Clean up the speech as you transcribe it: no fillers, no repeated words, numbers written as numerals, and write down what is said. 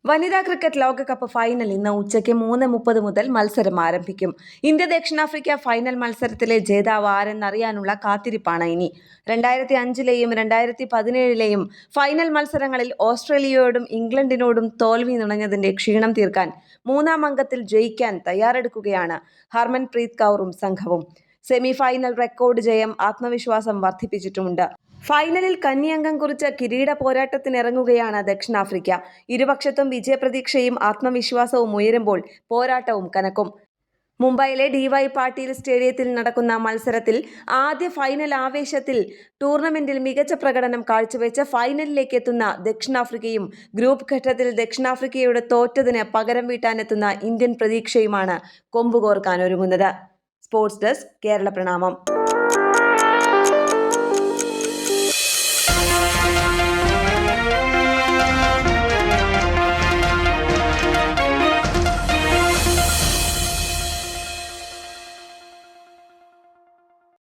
വനിതാ ക്രിക്കറ്റ് ലോകകപ്പ് ഫൈനൽ ഇന്ന് ഉച്ചയ്ക്ക് 3:30 മുതൽ മത്സരം ആരംഭിക്കും. ഇന്ത്യ ദക്ഷിണാഫ്രിക്ക ഫൈനൽ മത്സരത്തിലെ ജേതാവ് ആരെന്നറിയാനുള്ള കാത്തിരിപ്പാണ് ഇനി. 2005-ലെയും 2017-ലെയും ഫൈനൽ മത്സരങ്ങളിൽ ഓസ്ട്രേലിയയോടും ഇംഗ്ലണ്ടിനോടും തോൽവി നുണഞ്ഞതിന്റെ ക്ഷീണം തീർക്കാൻ മൂന്നാം അങ്കത്തിൽ ജയിക്കാൻ തയ്യാറെടുക്കുകയാണ് ഹർമൻപ്രീത് കൗറും സംഘവും. സെമി ഫൈനൽ റെക്കോർഡ് ജയം ആത്മവിശ്വാസം വർദ്ധിപ്പിച്ചിട്ടുമുണ്ട്. ഫൈനലിൽ കന്നിയംഗം കുറിച്ച് കിരീട പോരാട്ടത്തിനിറങ്ങുകയാണ് ദക്ഷിണാഫ്രിക്ക. ഇരുപക്ഷത്തും വിജയപ്രതീക്ഷയും ആത്മവിശ്വാസവും ഉയരുമ്പോൾ പോരാട്ടവും കനക്കും. മുംബൈയിലെ DY പാട്ടീൽ സ്റ്റേഡിയത്തിൽ നടക്കുന്ന മത്സരത്തിൽ ആദ്യ ഫൈനൽ ആവേശത്തിൽ ടൂർണമെന്റിൽ മികച്ച പ്രകടനം കാഴ്ചവെച്ച് ഫൈനലിലേക്ക് എത്തുന്ന ദക്ഷിണാഫ്രിക്കയും ഗ്രൂപ്പ് ഘട്ടത്തിൽ ദക്ഷിണാഫ്രിക്കയോട് തോറ്റതിന് പകരം വീട്ടാനെത്തുന്ന ഇന്ത്യൻ പ്രതീക്ഷയുമാണ് കൊമ്പുകോർക്കാനൊരുങ്ങുന്നത്. സ്പോർട്സ് ഡെസ്ക്, കേരള പ്രണാമം.